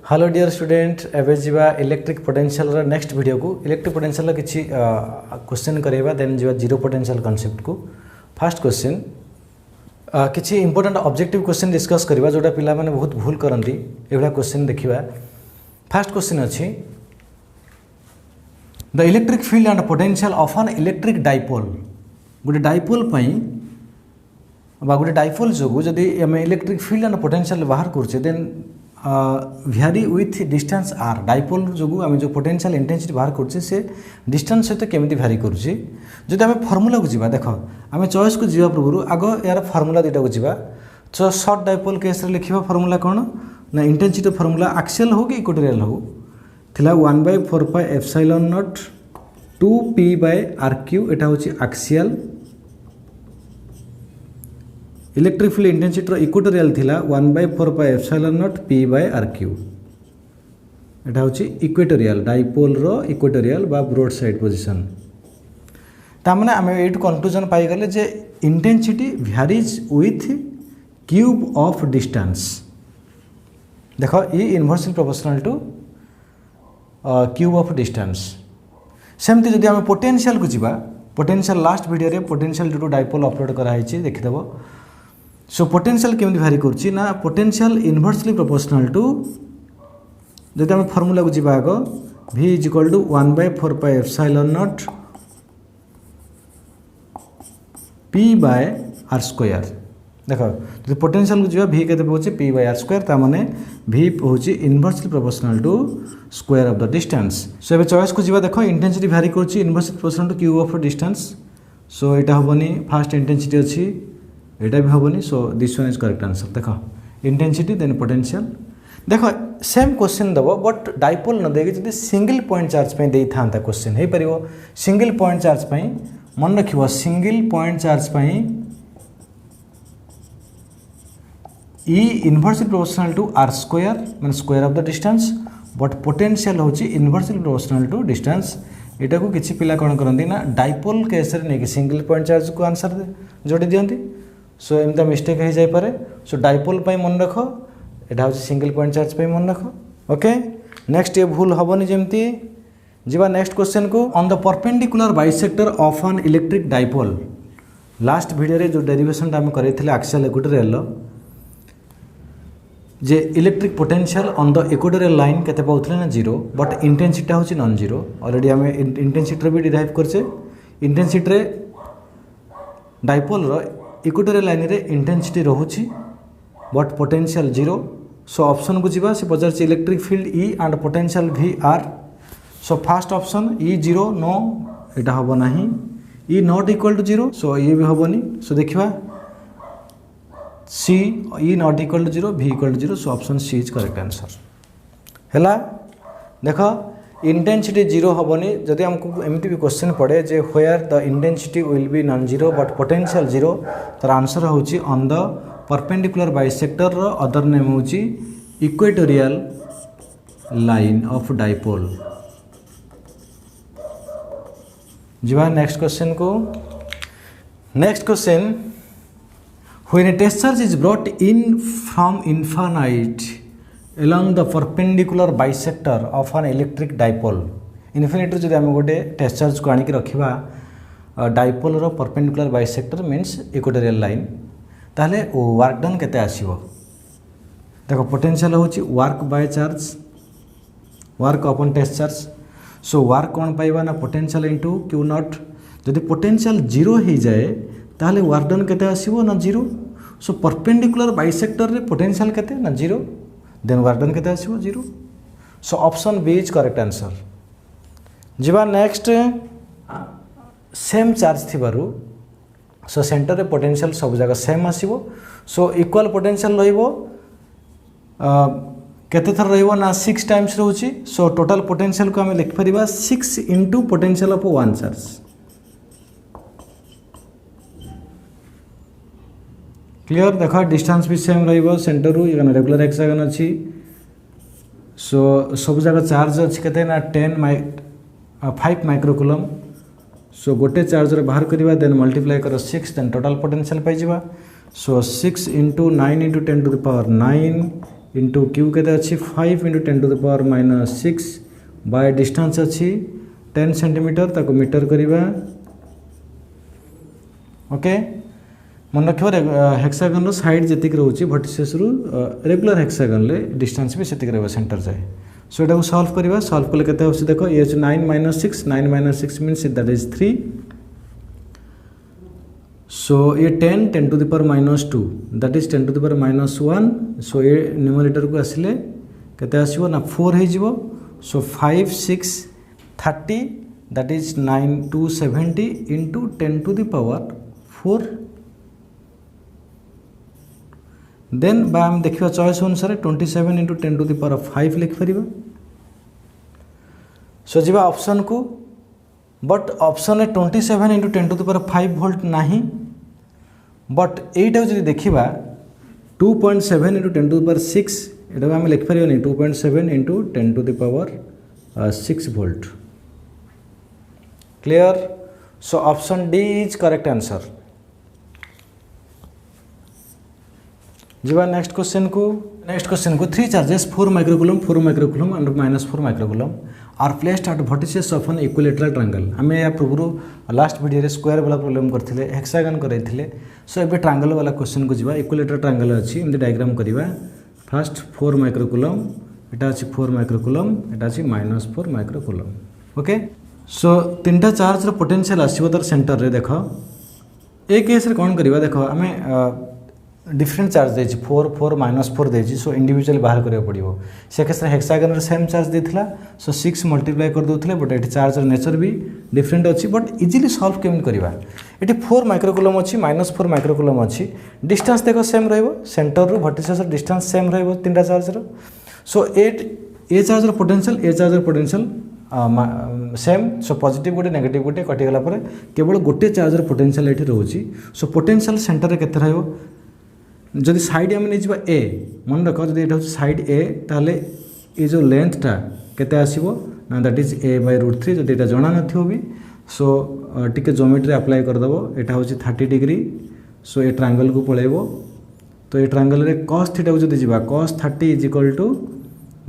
Hello dear student एवं जीवा electric potential next video को इलेक्ट्रिक पोटेंशियल किसी क्वेश्चन करेगा देन जीवा जीरो पोटेंशियल कांसेप्ट को फर्स्ट क्वेश्चन किसी इंपोर्टेंट ऑब्जेक्टिव क्वेश्चन डिस्कस करवा जोटा पिला माने बहुत भूल करंती एभला क्वेश्चन देखिबा। फर्स्ट क्वेश्चन अछि the electric field and potential of an electric dipole गोटे डाइपोल पई बा गोटे डाइपोल जोगु जदि हम इलेक्ट्रिक फील्ड एंड पोटेंशियल बाहर करछे then vary with distance R dipole जो आम जो पोटेंशियल इंटेंसिटी बाहर करछे से डिस्टेंस सहित केमिति भ्यारी करुछि जदि आम फॉर्मूला को जीवा देख आम चॉइस को जीवा पूर्व आग यार फॉर्मूला दुटा को जीवा तो शॉर्ट डाइपोल केस रे लिखिबा फॉर्मूला कोन ना इंटेंसिटी फॉर्मूला एक्सियल हो कि इक्वेटोरियल हो थिला 1/4 पाई एप्सिलॉन नॉट 2p/r³ एटा होछि axial electric field intensity equatorial थिला 1/4 पाई एप्सिलॉन नॉट p/r³ एटा होछि इक्वेटोरियल डाइपोल रो इक्वेटोरियल बा ब्रॉड साइड पोजीशन तामने आमे एट कंक्लूजन पाई गले जे intensity varies with cube of distance देखो ई inversely proportional to cube of distance सेमती जदि आमे पोटेंशियल को जीवा पोटेंशियल लास्ट वीडियो रे potential due to dipole upload करा हिची देखिदबो। सो पोटेंशियल केमती भ्यारी करछि ना पोटेंशियल इनवर्सली प्रोपोर्शनल टू जदि आम फॉर्मूला को जीवा आग v is equal to 1/4 pi epsilon naught p/r² देखो जदि पोटेंशियल को जीवा v केते पहुचे p/r² ता माने v पहुचे inversely proportional to square of the distance. So एबे चॉइस को जीवा देखो इंटेंसिटी भ्यारी करछि inversely proportional to cube of distance so एटा होबनी फर्स्ट इंटेंसिटी अछि एटा भी होबनी so this one is correct answer. देखो इंटेंसिटी देन पोटेंशियल देखो सेम क्वेश्चन दबो बट डाइपोल न देगे जदि सिंगल पॉइंट चार्ज पे देई थांता क्वेश्चन हे परिवो सिंगल पॉइंट चार्ज पे मन रखिबो सिंगल पॉइंट चार्ज पे E inversely proportional to r² माने square of the distance but potential होची इनवर्सली प्रोपोर्शनल टू डिस्टेंस एटा को किछि पिला कोन करंती ना डाइपोल केस रे नेकी सिंगल पॉइंट चार्ज को आंसर जोड़ी दियंती सो एमता मिस्टेक हो जाय पारे सो डाइपोल पई मन रखो एटा होची सिंगल पॉइंट चार्ज पई मन रखो ओके। नेक्स्ट ये भूल हबनी जेमती जीवा नेक्स्ट क्वेश्चन को on the perpendicular bisector of an electric dipole last video रे जो डेरिवेशन हम करैथिले एक्सियल इक्वेटोरियल जे electric potential on the equatorial line केते पाउथले ना 0 बट इंटेंसिटी होची नॉन जीरो ऑलरेडी हमें इंटेंसिटी भी डिराइव करछे इंटेंसिटी रे डाइपोल रो इक्वेटोरियल लाइन रे इंटेंसिटी रहूची बट पोटेंशियल 0 सो ऑप्शन को जीवा से पचार electric field E and potential VR so first option E0 no एटा होबो नाही E not equal to 0 so ये भी होबोनी सो देखिबा C E not equal to 0 V equal to 0 so option C is correct answer हैला। देखो intensity 0 होबोनी जदि हमको एमती भी क्वेश्चन पड़े जे where the intensity will be non zero but potential 0 तर आंसर होची ऑन द परपेंडिकुलर बाइसेक्टर रो अदर नेम होची इक्वेटोरियल लाइन ऑफ डाइपोल। जीवा नेक्स्ट क्वेश्चन को next question when a test charge is brought in from infinite along the perpendicular bisector of an electric dipole infinite जदि आम गोटे test charge को आनिक रखिबा डाइपोल रो perpendicular bisector means equatorial line ताहले वर्क डन केते आसीबो देखो पोटेंशियल होची work by charge work upon test charge so work कोन पाइबा ना पोटेंशियल इनटू क्यू नॉट जदि पोटेंशियल 0 हो जाए ताहले वर्क डन केते आसीबो ना 0 सो परपेंडिकुलर बाइसेक्टर रे पोटेंशियल केते ना 0 देन वर्क डन केते आसीबो 0 so option B is correct answer. जीवा नेक्स्ट सेम चार्ज थिबारु सो सेंटर रे पोटेंशियल सब जगह सेम आसीबो सो इक्वल पोटेंशियल रहिबो केते थर रहिबो ना 6 टाइम्स रहउची सो टोटल पोटेंशियल को हमें लिख परिबा 6 into potential of one charge clear. देखो डिस्टेंस भी सेम रहिबो सेंटर रु एगन रेगुलर हेक्सागन अछि सो सब जगह चार्ज अछि केते ना 5 माइक्रोकूलम सो गोटे चार्ज रे बाहर करबा देन मल्टीप्लाई करो 6 देन टोटल पोटेंशियल पाइ जिबा so 6 × 9 × 10 to the power 9 into q के अच्छी 5 into 10 to the power minus 6 by distance अच्छी 10 सेंटीमीटर ताको मीटर करवा ओके मन रख हेक्सागन साइड जी रोचे भर्टिसेस रु रेगुलर हेक्सागन डिस्टेंस भी से सेंटर जाए सो ये सॉल्व करवा सॉल्व कले केते होछि देखो ये 9 minus 6 9 minus 6 means that is 3 so ये 10 to the power minus 2 that is 10 to the power minus 1 so ये न्यूमरेटर को आसिले केते आसीबो ना 4 हे जिवो so 5 6 30 that is 9 2 70 into 10 to the power 4 then बा हम देखिबा चॉइस अनुसार 27 इंटू 10 टू द पावर 5 लिख परिबा सो जीवा ऑप्शन को बट ऑप्शन है 27 into 10 to the power 5 volt नहीं बट एटा जदि देखिबा 2.7 इंटू 10 टू द पावर 6 एटा हम लिख परिबा नहीं 2.7 into 10 to the power 6 volt clear so option D is correct answer जीवा नेक्स्ट क्वेश्चन को 3 charges 4 microcoulomb and -4 microcoulomb are placed at vertices of an equilateral triangle आमे या पूर्व लास्ट वीडियो रे स्क्वायर वाला प्रॉब्लम करथिले हेक्सागन करैथिले so एबे ट्रायंगल वाला क्वेश्चन को जीवा इक्विलेटरल ट्रायंगल अछि एमदी डायग्राम करिवा फर्स्ट 4 माइक्रोकूलम एटा अछि 4 माइक्रोकूलम एटा अछि -4 माइक्रोकूलम ओके सो तीनटा चार्ज रो पोटेंशियल आसीबो दर सेंटर रे देखो ए केस रे कोन करिवा देखो आमे डिफरेंट चार्ज देछि 4 4 -4 देछि सो इंडिविजुअली बाहर करियो पड़िबो से केस रे हेक्सागन रे सेम चार्ज देथिला सो 6 मल्टीप्लाई कर दोथले बट एटी चार्ज रो नेचर भी डिफरेंट अछि बट इजीली सॉल्व केम करबा एटी 4 माइक्रोकूलम अछि -4 माइक्रोकूलम अछि डिस्टेंस देखो सेम रहइबो सेंटर रो वर्टिसेस रो डिस्टेंस सेम रहइबो तीनटा चार्ज रो सो ए चार्ज रो पोटेंशियल सेम सो पॉजिटिव गोटे नेगेटिव गोटे कटि गला पर केवल गोटे चार्ज रो पोटेंशियल एठी रहउछि सो पोटेंशियल सेंटर रे केते रहइबो जदि साइड आम नहीं ए मन रख जब ये साइड ए ताले ये जो लेंथटा केते आसीबो ना दैट इज a बाय √3 जदि एटा जणा नथियो भी सो टिके ज्योमेट्री अप्लाई कर दबो एटा होची 30 डिग्री सो ए ट्रायंगल को पळेबो तो ये ट्रायंगल रे cos थीटा को जदि जीवा cos 30 is equal to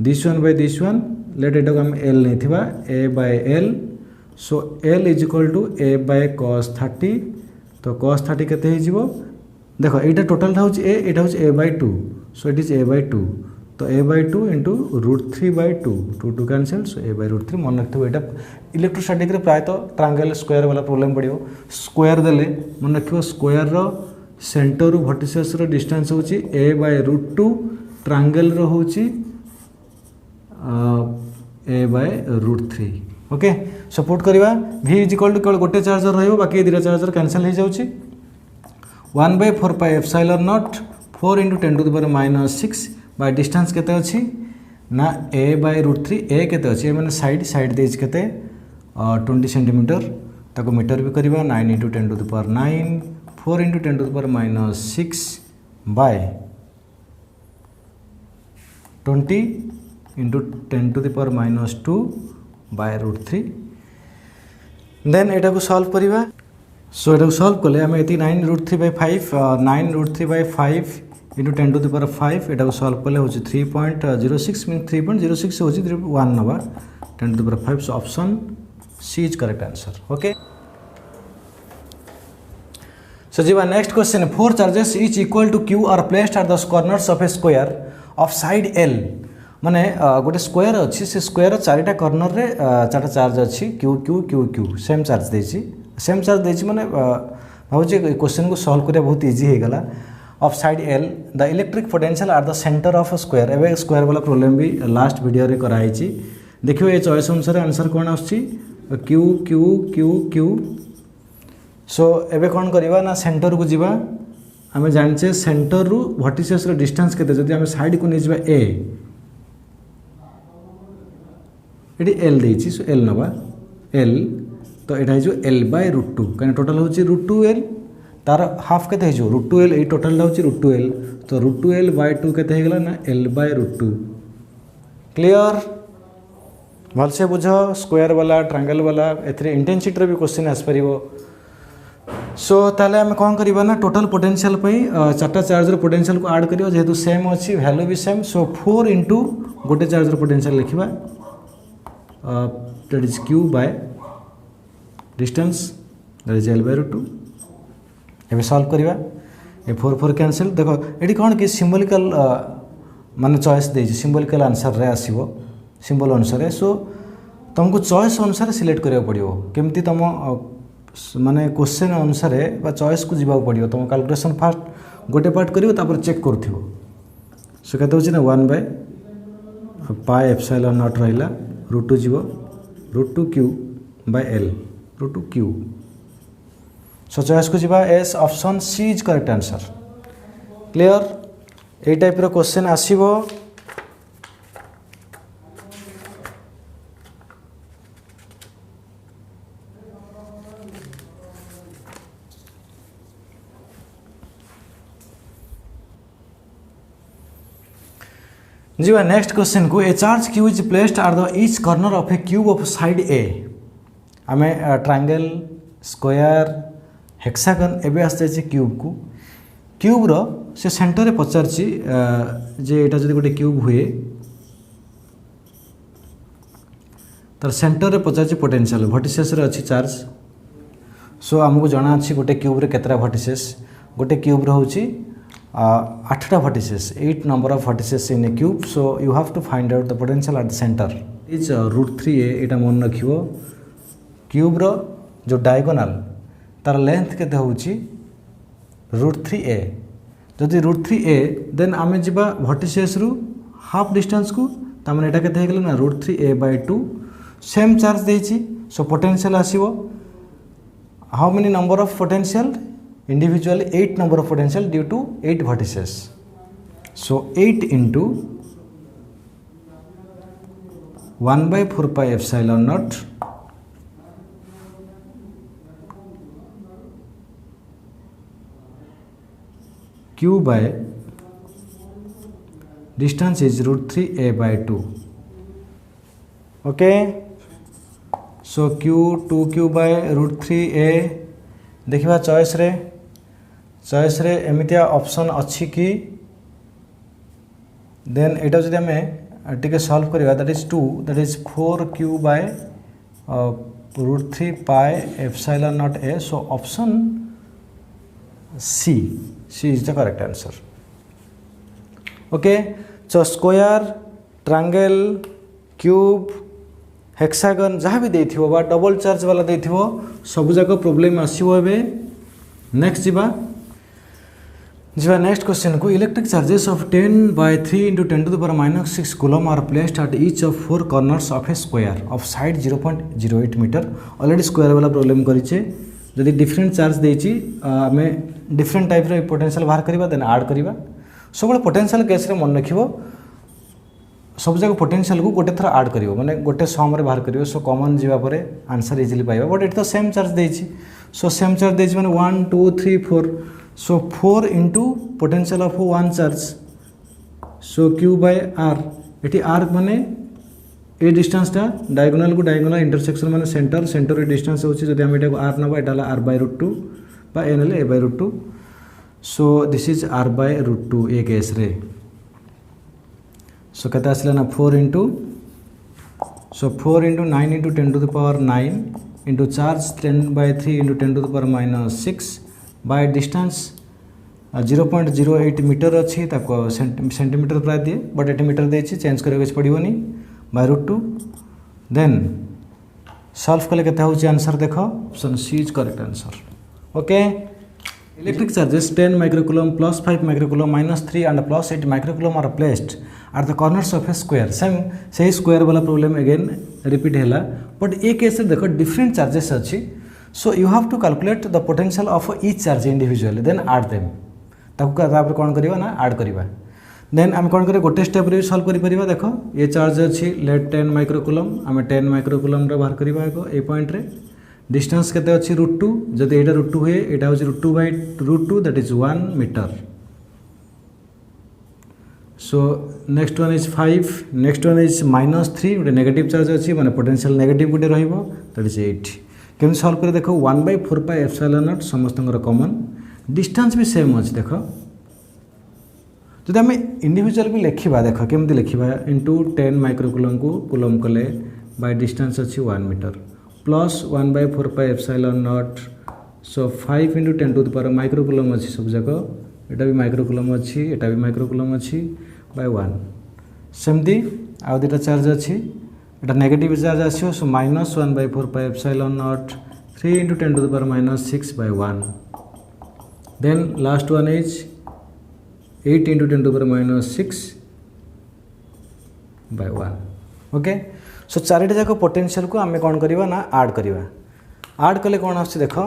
this one by this one let एटा को हम l नै थिबा a by l so l is equal to a by cos 30 तो cos 30 केते हे जीवो देखो ये टोटाल हूँ ए एटा हूँ a by 2 so it is a by 2 तो a by 2 into √3 by 2 2 cancel so a by √3 मन रखिए यहाँ इलेक्ट्रोस्टैटिक प्रायः ट्रायंगल स्क्वायर वाला प्रॉब्लम पड़ो स्क्वायर देले मन रखिए स्क्वायर रो सेंटर रु वर्टिसेस रो डिस्टेंस हूँ a बाय √2 ट्रायंगल रो हूँ a बाय √3 ओके सपोर्ट करवा v इज इक्वल टू केवल गोटे चार्जर रहिबो बाकी दुटा चार्जर कैंसल हो जाउची 1 by 4 pi epsilon naught 4 into 10 to the power minus 6 by distance केते अछि ना a by √3 a केते अछि माने साइड देज केते 20 सेंटीमीटर ताको मीटर भी करबा 9 into 10 to the power 9 4 into 10 to the power minus 6 by 20 into 10 to the power minus 2 by √3 then एटा को सॉल्व करबा सो एटा सॉल्व कले आम ये 9 √3 by 5 9 √3 by 5 into 10 to the power 5 Etah solve कले हो 3.06 मीन 3.06 हो 1 नवा 10 to the power 5 so option C is correct answer okay so जीवा next question 4 charges each equal to q are placed at the corners of a square of side l माने गोटे square अच्छी से square चारिटा corner रे चारटा charge अच्छी q q q q same charge देछि सेम चार्ज देछि माने भावुचे क्वेश्चन को सॉल्व करिया बहुत इजी हे गला of side l the electric potential at the centre of a square एबे स्क्वायर वाला प्रॉब्लम भी लास्ट वीडियो रे कराई छी देखियो ए चॉइस अनुसार आंसर कोन आछि q q q q सो एबे कोन करबा ना सेंटर को जीवा हमें जानचे सेंटर रु वर्टिसेस रो डिस्टेंस केते जदि हमें साइड को नै जीवा a एटी l देछि सो l नबा l तो यहाँ हो l बाय √2 कहीं टोटाल हूँ √2l तार हाफ के √2l ये टोटाल हूँ √2l तो √2l बाय 2 के ना l बाय √2 क्लियर भलसे बुझ स्क्वायर वाला ट्रायंगल वाला एथरे इंटेंसिटी भी क्वेश्चन आसपार सो ताले आम कौन करवा ना टोटल पोटेंशियल चार्टा चार्जर पोटेंशियल को ऐड करियो जेहेतु सेम अच्छी वैल्यू भी सेम सो 4 इंटू गोटे चार्जर पोटेंशियल लिखा that is Q by distance that is L/√2 एबे सॉल्व करवा ए 4 4 कैंसिल देखो ये कौन कि सिंबॉलिकल माने चॉइस दे सिंबॉलिकल आंसर रे आसीबो सिंबल अनुसार सो तुमको चॉइस अनुसार सिलेक्ट करिया पड़ियो केमती तुम माने क्वेश्चन अनुसार बा चॉइस को जीवा पड़ियो तुम कैलकुलेशन फास्ट गोटे पार्ट करियो तापर चेक करथियो सो केते होची ना 1/πε0 रहिला √2 जीवो √2q बाय L √2q सो चॉइस को जीवा as option C is correct answer clear ए टाइप रो क्वेश्चन आसीबो जी नेक्स्ट क्वेश्चन को a charge q is placed are the each corner of a cube of side a आम triangle square hexagon एवं आस cube को क्यूब रो से centre में पचार जे एटा जदि गोटे क्यूब हुए तार सेंटर में पचार पोटेंशियल भर्टिसेस रे अच्छी चार्ज सो आमको जना अच्छी गोटे क्यूब रे केतरा भर्टिसेस गोटे क्यूब रो होची 8टा vertices 8 number of vertices in a cube so you have to find out the potential at the center is √3a एटा मन रखियो क्यूब रो जो डायगोनल तार लेंथ केते होची √3a जदि √3a देन आमे जिबा vertices रु हाफ डिस्टेंस को तामने एटा केते हेगले ना √3a/2 सेम चार्ज देछि सो पोटेंशियल आसीबो how many number of potential individually 8 number of potential due to 8 vertices so 8 into 1/4πε0 q by distance is √3a/2 okay so q 2q by √3a देखिबा choice रे एमितिया option अच्छी कि then एटा जदि हमें टिके solve करिवा that is 2 that is 4q by √3πε0a so option C is the correct answer okay so square triangle cube hexagon जहाँ भी देथिबो बा डबल चार्ज वाला देथिबो सब जाक प्रॉब्लम आसीबो एबे नेक्स्ट जीवा नेक्स्ट क्वेश्चन को electric charges of 10/3 × 10⁻⁶ coulomb are placed at each of 4 corners of a square of side 0.08 metre already square वाला प्रॉब्लम करिचे जदि डिफरेंट चार्ज देछि आमे डिफरेंट टाइप रो पोटेंशियल बाहर करबा देन ऐड करबा सब पोटेंशियल केस रे मन रखिबो सब जगह पोटेंशियल को गोटे थर ऐड करियो माने गोटे सम रे बाहर करियो सो कॉमन जीवा परे आंसर इजीली पाइबा बट इट तो सेम चार्ज देछि सो सेम चार्ज देछि माने 1 2 3 4 so 4 into potential of one charge so q by r एटी r माने ए डिस्टेंसटा डायगोनल को डायगोनल इंटरसेक्शन माने सेंटर रे डिस्टेंस होछि जदि हम एटा को r नबा एटा r/√2 बा n ले a/√2 so this is r/√2 ए केस रे सो कहते आसला ना 4 into 9 into 10⁹ into charge 10/3 into 10⁻⁶ by distance 0.08 metre अच्छी सेंटीमीटर प्राय दिए बट ये मीटर दे चेंज करने पड़ोनी √2 देन सॉल्व कले के आंसर देख option C is correct answer okay electric charges 10 microcoulomb plus 5 microcoulomb -3 and plus 8 microcoulomb are placed are the corners of a square same से square वाला problem again repeat है but ये case देख different charges अच्छी so you have to calculate the potential of each charge individually then add them तापर कौन करवा ना ऐड करवा देन आम कौन कर गोटे स्टेप रे सॉल्व कर परिबा देखो ये चार्ज अच्छी लेट 10 माइक्रोकूलम आम 10 माइक्रोकूलम रे बाहर करवा ए पॉइंट रे डिस्टेंस केते अच्छी √2 जदि एटा √2 हुए एटा होची √2/√2 that is 1 metre so next one is 5 next one is -3 गोटे नेगेटिव चार्ज अच्छी माने पोटेंशियल नेगेटिव गोटे रहिबो दैट इज 8 केमती सॉल्व कर देख 1/4 एप्सिलॉन नॉट समस्त कॉमन डिस्टेंस भी सेम अच्छे देख जब आम इंडिविजुअल भी लिखा देख केमती लिखा इंटू 10 माइक्रोकुलम को कुलम कले बाय डिस्टेंस अच्छी 1 metre plus 1/4 epsilon naught so 5 into 10 to the power microcoulomb अच्छी सब जाक एटा भी माइक्रोकुलम अच्छी एटा भी माइक्रोकुलम अच्छी बाय 1 सेमती आउ दुटा चार्ज अच्छी एटा नेगेटिव चार्ज आसो so minus 1/4 epsilon naught 3 into 10 to the power -6 by 1 then last one is 8 into 10 to the power -6 by 1 okay so चारिटा जाक पोटेंशियल को आम कौन करवा ना आड करवा आड कले कौन आस देख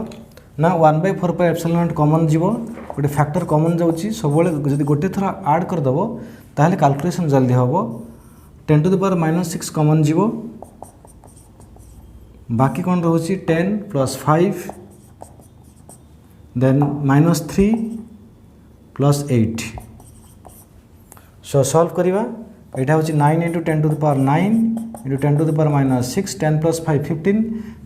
ना 1/4 एप्सिलॉन नॉट कॉमन जीवो गोटे फैक्टर कॉमन जाउची सबले जदि गोटे थरा ऐड कर दबो ताहले कैलकुलेशन जल्दी हबो 10 टू द पावर -6 कॉमन जीवो बाकी कौन रोची 10 plus 5 then -3 plus 8 so solve करवा एटा होची 9 into 10 to the power 9 into 10 to the power -6 10 plus 5 15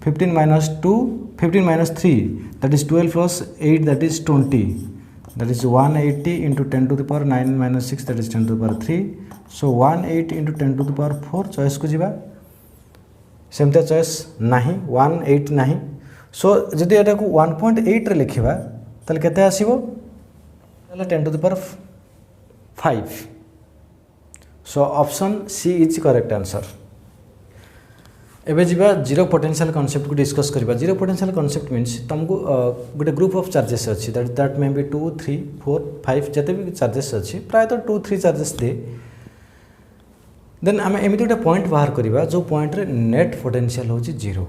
15 minus 2 15 minus 3 that is 12 plus 8 that is 20 that is 180 into 10 to the power 9 minus 6 that is 10 to the power 3 so 18 into 10 to the power 4 choice को जीवा सेमता choice नाही 18 नाही सो जदि एटा को 1.8 रे लिखिबा तले केते आसीबो तले 10 to the power 5 so option C is correct answer एबे जीवा जीरो पोटेंशियल कॉन्सेप्ट को डिस्कस करबा जीरो पोटेंशियल कॉन्सेप्ट मीन्स तुमको गोटे ग्रुप ऑफ चार्जेस अच्छी दैट मे बी 2 3 4 5 जते भी चार्जेस अच्छी प्राय तो 2 3 चार्जेस दे देन आम एमती गोटे पॉइंट बाहर करवा जो पॉइंट रे नेट पोटेंशियल होची जीरो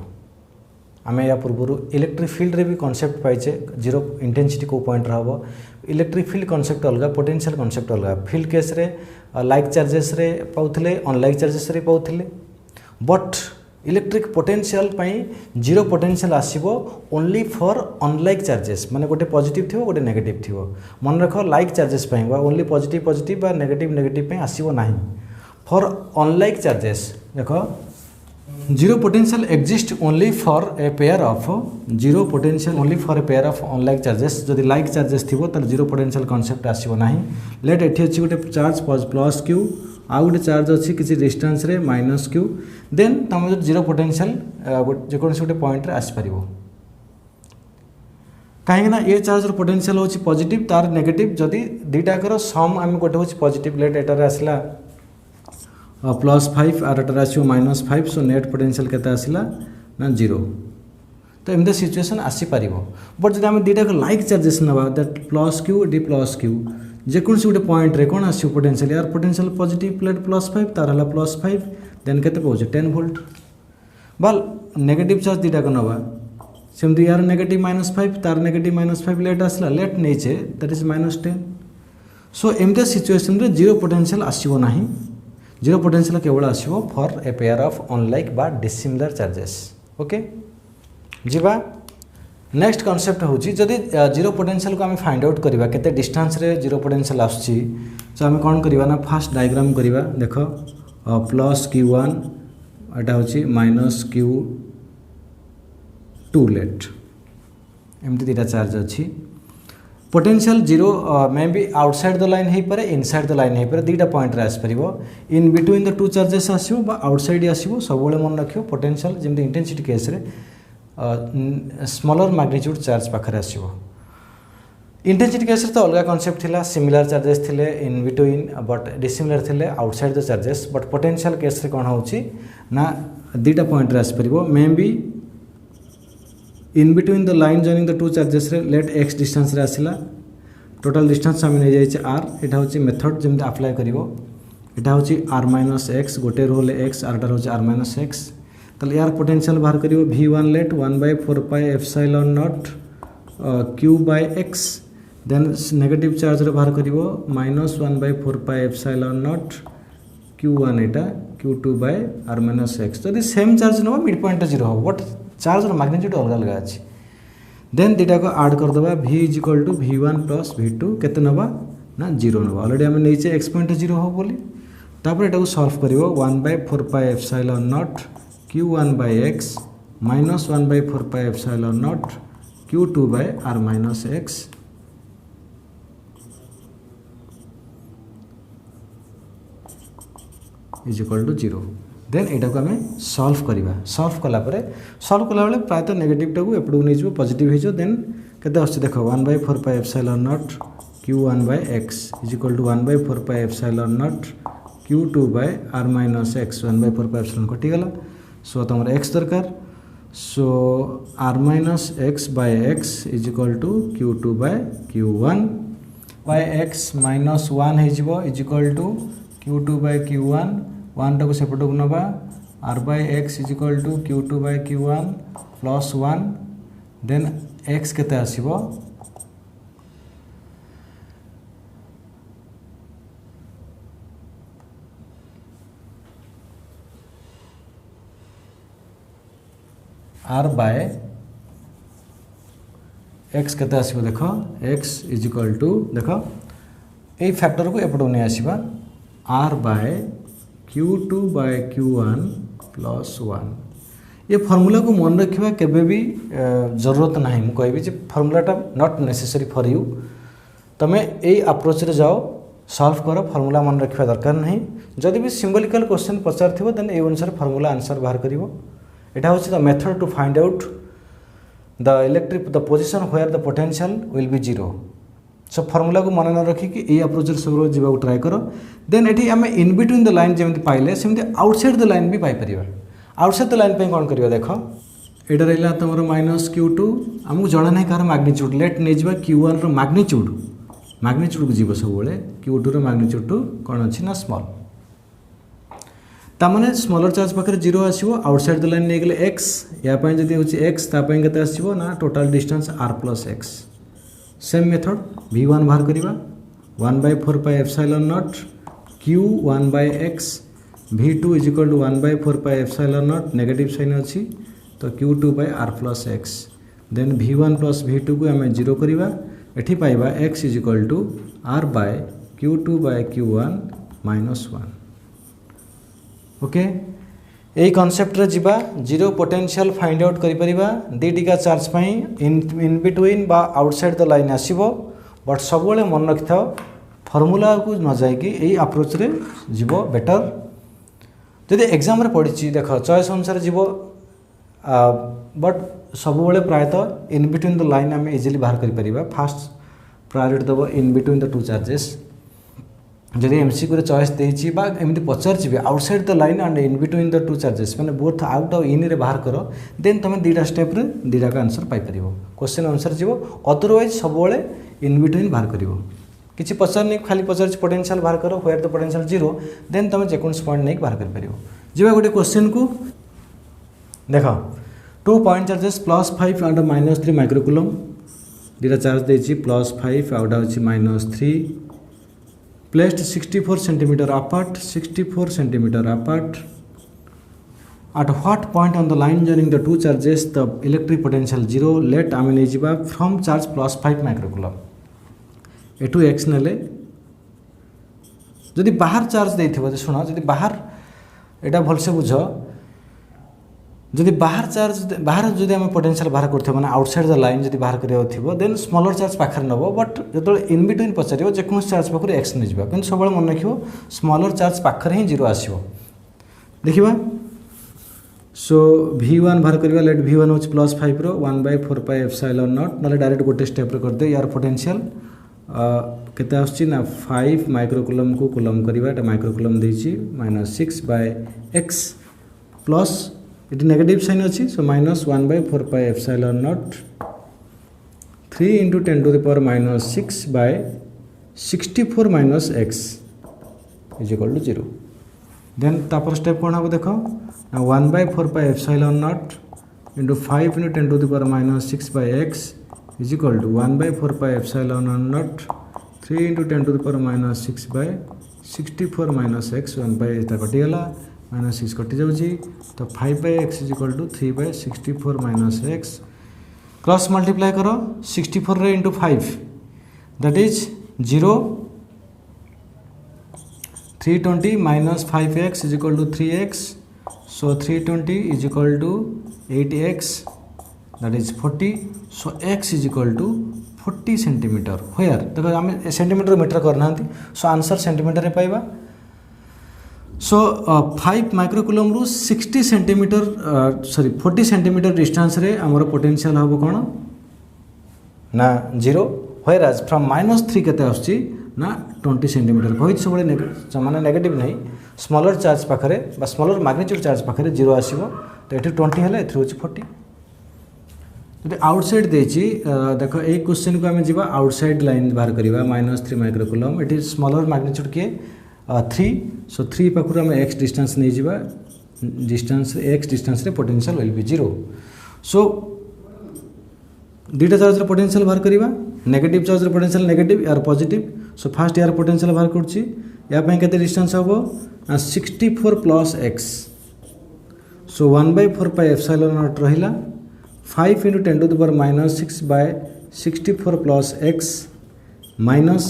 आम या पूर्व इलेक्ट्रिक फील्ड रे भी कॉन्सेप्ट पाइचे जीरो इंटेंसिटी को पॉइंट रहबो इलेक्ट्रिक फील्ड कॉन्सेप्ट अलग पोटेंशियल कॉन्सेप्ट अलग फील्ड केस रे लाइक चार्जेस रे पाउथले अनलाइक चार्जेस रे पाउथले but electric potential zero potential आसीबो ओनली फॉर अनलाइक चार्जेस माने गोटे पॉजिटिव थिवो गोटे नेगेटिव थिवो मन रख like charges only positive positive बा नेगेटिव नेगेटिव आसीबो नाही फॉर अनलाइक चार्जेस देखो zero potential exist only for a pair of zero potential only for a pair of unlike charges जदि लाइक चार्जेस थिवो त जीरो पोटेंशियल कांसेप्ट आसीबो नाही late एठी अछि गोटे चार्ज प्लस क्यू आउ गोटे चार्ज अच्छी किसी डिस्टेंस रे माइनस क्यू देन तुम जो जीरो पोटेंशियल जेकोसी गोटे पॉइंट रे आसपार कहीं ये चार्ज पोटेंशियल होची पॉजिटिव तार नेगेटिव जदि दुटाकर सम आम गोटे होची पॉजिटिव लेट एटार आसला +5 आर एटार आसो -5 सो नेट पोटेंशियल केते आसला ना जीरो तो एमती सिचुएशन आसीपर बट जब आम दुटा लाइक चार्जेस नवा that plus q d plus q जेकोसी गोटे पॉइंट रे कौन आसो पोटेंशियल यार पोटेंशियल पॉजिटिव प्लेट +5 तार हला +5 देन केते पहुँचे 10 वोल्ट बाल नेगेटिव चार्ज दुटा को नवा सेमती यार नेगेटिव -5 तार नेगेटिव -5 लेट आसला लेट नहींचे दैट इज -10 सो एमती सिचुएशन रे जीरो पोटेंशियल आसीबो नाही जीरो पोटेंशियल केवल आसीबो for a pair of unlike बा डिसिमिलर चार्जेस ओके जीवा नेक्स्ट कॉन्सेप्ट होची जदि जीरो पोटेंशियल को आम फाइंड आउट करवा केते डिस्टेंस रे जीरो पोटेंशियल आछी तो आम कौन करवा ना फास्ट डायग्राम करवा देख +Q1 एटा होची -Q2 लेट एमती दुटा चार्ज अच्छी potential zero may be outside the line हो पारे इनसाइड द लाइन हो पारे दुटा पॉइंट रे आसपार in between the two charges आसो बा आउटसाइड आसो सब मन रखियो पोटेंशियल जमी इंटेंसिटी केस रे स्मॉलर मैग्नीट्यूड चार्ज पाखे आसो इंटेंसिटी केस तो अलग कॉन्सेप्ट थिला सिमिलर चार्जेस थिले इन बिटवीन बट डिसिमिलर थिले outside the charges but potential case रे कौन होची ना दुटा पॉइंट रे आसपार may be in between the line joining the two charges रे लेट एक्स डिस्टेंस रे आसिला टोटल डिस्टेंस आम नहीं जाइए आर एटा होची मेथड जमी अप्लाई करिवो एटा होची r - x गोटे रो ले x आरटा होची r - x तले यार पोटेंशियल बाहर करिवो v1 let 1/4 pi epsilon naught q by x then negative charge रे बाहर करिवो -1/4 पाई एप्सिलॉन नॉट q1 एटा q2 बाय r - x जदि same charge no mid point 0 हो बट चार्ज मैग्नीट्यूड अलग अलग अच्छी देन दुटा को ऐड करदे v = v1 + v2 केते नवा ना 0 नवा ऑलरेडी आम नहीं एक्स पॉइंट 0 हो बोली तापर एटा को सॉल्व करिवो 1/4 pi epsilon naught q1 by x minus 1/4 pi epsilon naught Q2 by R minus x is equal to 0। Then यहाँ को आम सल्व करवा सल्व कला बेले प्रायतः नेगेटिव टाक एपटू नहीं पॉजिटिव हो देन के देख 1/4 pi epsilon naught Q1 by x is equal to 1/4 pi epsilon naught Q2 by R minus x 1/4 pi epsilon कटिगला। सो तुम एक्स दरकार so R minus x by x is equal to Q2 by Q1 by x minus 1 हो is equal to Q2 by Q1 1 टाक सेपटू नवा R by x is equal to Q2 by Q1 plus 1 then x केते आसीबो R by x केते आसीबो देख x is equal to देख ए factor को एपटू नहीं आसीबा R by Q2 by Q1 plus 1 ये फॉर्मूला को मन रखा केबे भी जरूरत ना मुझे कहबी फॉर्मूलाटा नॉट नेसेसरी फॉर यू तमें यही अप्रोच रे जाओ सॉल्व कर फॉर्मूला मन रखा दरकार नहीं जदि भी सिंबॉलिकल क्वेश्चन पचार थो देन ए अनुसार फॉर्मूला आंसर बाहर करिवो। एटा होछि the method to find out the electric the position where the potential will be 0। So formula को मन न रखिकी ये अप्रोच सब जावाक ट्राए कर देन एठी आम इन बिटवीन द लाइन जमी पाइले सेमती आउटसाइड द लाइन भी पाई परिबा। आउटसाइड द लाइन पे कौन करियो देख एटा रहला तुमर माइनस Q2 आमको जना नहीं कार मैग्नीट्यूड लेट नहीं जा Q1 रो मैग्नीट्यूड को जीव सब बेले Q2 रो मैग्नीट्यूड टू कौन अच्छी ना स्मॉल तामाने स्मॉलर चार्ज पाखे 0 आसो आउटसाइड द लाइन नहीं गले एक्स या जदि हूँ एक्स तापाई केते आसो ना total distance R plus x same method V1 बाहर करवा 1/4 pi epsilon naught Q1 by x V2 is equal to 1/4 pi epsilon naught negative sign अच्छी तो Q2 by R plus x then V1 plus V2 को आम 0 करवा एठी पाइबा x is equal to R by Q2 by Q1 minus 1। Okay यही concept रे जिबा जीरो पोटेंशियल फाइंड आउट करि परिबा दीटिका चार्ज पई इन बिटवीन बा आउटसाइड द लाइन आसीबो बट सब बेले मन रखिथाओ फॉर्मूला को न जाय कि एई अप्रोच रे जिवो बेटर जदि एग्जाम रे पड़ी देख चॉइस अनुसार जीवो बट सब बेले प्रायतः इन बिटवीन द लाइन आम इजिली बाहर करि परिबा फास्ट प्रायोरिटी दबो in between the two charges जदि एमसीक्यू रे चॉइस देछि बा एमती पचार भी outside the line and in between the two charges माने बोथ आउट और इन रे बाहर करो देन तुम दीटा स्टेप रे दीटा का आंसर पाई परिबो क्वेश्चन आंसर जीवो अदरवाइज सब बेले इन बिटवीन बाहर करिवो किछि पचार नहीं खाली पचार पोटेंशियल बाहर करो व्हेयर द पोटेंशियल 0 देन तुम जेकोन्स पॉइंट नहीं बाहर कर परिबो। जिबा गोटे क्वेश्चन को देखो 2 पॉइंट चार्जेस +5 एंड -3 माइक्रोकूलम दीटा चार्ज देछि +5 आउट होछि -3 placed 64 centimeter apart at what point on the line joining the two charges the electric potential 0 let आम नहीं जावा from charge +5 माइक्रोकूलम एठू x नेले जदि बाहर चार्ज देथिबो सुनो जदि बाहर एटा भलसे बुझ जदि बाहर चार्ज बाहर जदि आम पोटेंशियल बाहर करथिबो माने आउटसाइड द लाइन जदि बाहर करियो थिबो देन स्मॉलर चार्ज पाखर नबो बट जदि इन बिटवीन पचारियो जेकोन चार्ज पाखर x नै जिबा किंतु सबले मन रखियो स्मॉलर चार्ज पाखर ही 0 आसीबो देखिबा। सो V1 बाहर करबा लेट V1 होच +5 रो 1/4 पाई एप्सिलॉन नॉट नले डायरेक्ट गोटे स्टेप रे कर दे यार पोटेंशियल केते आछी ना 5 माइक्रोकूलम को कूलम करबा एटा माइक्रोकूलम देछि -6/x plus it negative sign अच्छी so -1/4 pi epsilon naught 3 × 10⁻⁻6 by 64 - x is equal to 0 then तापर स्टेप कौन हम देख 1/4 pi epsilon naught × 5 × 10⁻6 by x is equal to 1/4 pi epsilon naught 3 × 10⁻6 by 64 - x 1/8 कटिगला -6 कटि जाउची तो 5/x is equal to 3/64 - x cross multiply करो 64 रे × 5 that is 0 320 - 5x is equal to 3x So 320 is equal to 8x, that is 40. So x is equal to 40 centimeter. Where? देखो आम centimetre metre करना, so answer centimetre पाइबा. सो 5 microcoulomb रु 60 centimetre sorry 40 centimetre distance रे हमर potential हम कौन ना 0. व्हेयर एज फ्रॉम -3 केते आछी ना 20 सेंटीमीटर कहि सब माने नेगेटिव नहीं, स्मॉलर चार्ज पाखरे बा स्मॉलर मैग्नीट्यूड चार्ज पाखरे 0 आसीबो. तो एठी 20 हेले एथि होची 40. तो आउटसाइड देछि देखो ए क्वेश्चन को हमें जीवा आउटसाइड लाइन बाहर करिवा -3 माइक्रोकुलम. एठी स्मॉलर मैग्नीट्यूड के 3. सो 3 पाखरु हम x डिस्टेंस नहीं जीवा, डिस्टेंस x डिस्टेंस रे पोटेंशियल विल बी 0. सो दुईटा चार्ज रे पोटेंशियल बाहर करिवा, नेगेटिव चार्ज रे पोटेंशियल नेगेटिव यार पॉजिटिव. सो फास्ट यार पोटेंशियल बाहर करछि, या पय केते डिस्टेंस हबो 64 plus x. So 1/4 pi epsilon not रहिला 5 × 10 to the power -6 by 64 plus x minus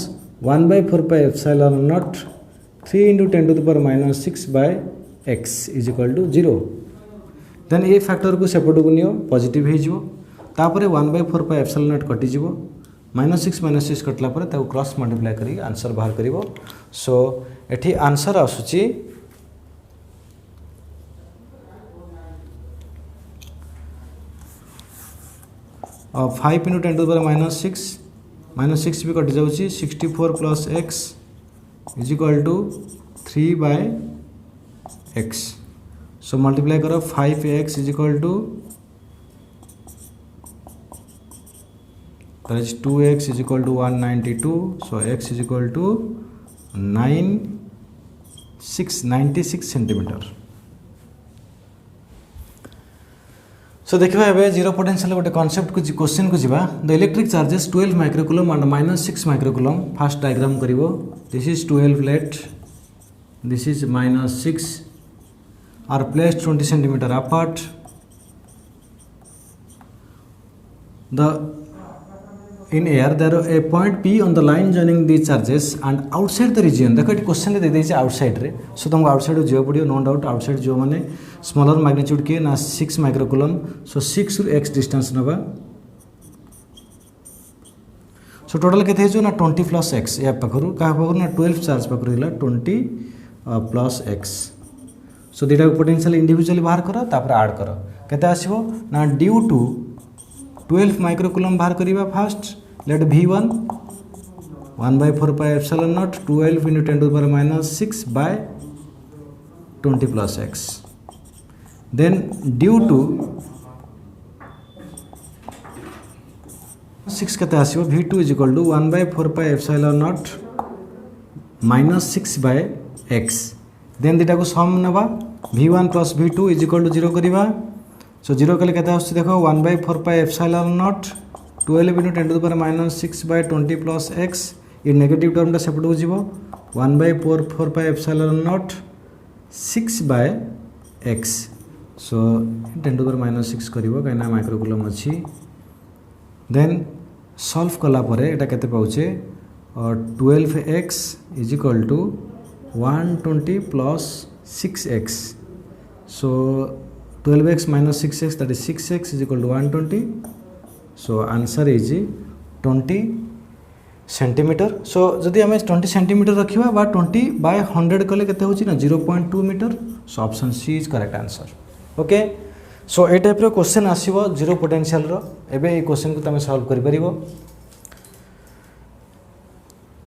1/4 pi epsilon naught 3 × 10 to the power -6 by x is equal to 0. Then ए फैक्टर को सेपट को नियो पॉजिटिव हो जिवो, तापरे 1/4 pi epsilon naught कटि जिवो, -6 कटला परे ताको क्रॉस मल्टीप्लाई करी आंसर बाहर करिवो. सो एठी आंसर आसुची 5 × 10 to the power -6 भी कटि जाउची 64 plus x is equal to 3 by x. So multiply करो 5x is equal to that is 2x is equal to 192. So x is equal to 96 centimeter. So देखा ए zero potential गोटे concept को question को जीवा. The electric charges 12 microcoulomb and -6 microcoulomb. First diagram करिवो. This is 12 let, this is -6 are placed 20 centimetre apart. The in air there a point P on the line joining these charges and outside the region. देखो question दे देछि outside रे. सो तुमको outside जो पड़ियो no doubt. Outside जो माने smaller magnitude के ना 6 माइक्रोकुलम. सो 6 रु x डिस्टेंस नबा. सो टोटल केते जो ना 20 प्लस x या पखरु का पखरु ना 12 चार्ज पखरु हिला 20 प्लस x. सो दिटा पोटेंशियल इंडिविजुअली बाहर करो तापर ऐड करो केते आसीबो ना ड्यू टू 12 माइक्रोकुलम बाहर करिवा. First let v1 1/4 pi epsilon naught 12 × 10 to the power -6 by 20 plus x. Then due to 6 केते आसीबो v2 is equal to 1/4 pi epsilon naught -6 by x. Then दिटा को सम नबा v1 plus v2 is equal to 0 करिवा. सो 0 कले केते आछी देखो 1/4 pi epsilon naught 12 × 10 to the power -6 by 20 plus x. ये negative टर्मटा सेपट हो जीवो 1/4 pi epsilon naught 6 by x. So 10 to the power -6 करिवो काइना माइक्रोकुलम अछि. देन सॉल्व कला परे एटा केते पाउचे 12x is equal to 120 plus 6x. So 12x minus 6x, that is 6x is equal to 120. So answer is 20 centimeter. So जदि हमें 20 centimeter रखिबा बा 20 by 100 कले केते होची ना 0.2 metre. So option C is correct answer. Okay. So ए type रो question आसीबो जीरो पोटेंशियल रो. एबे ए क्वेश्चन को तमे सॉल्व करि परिबो.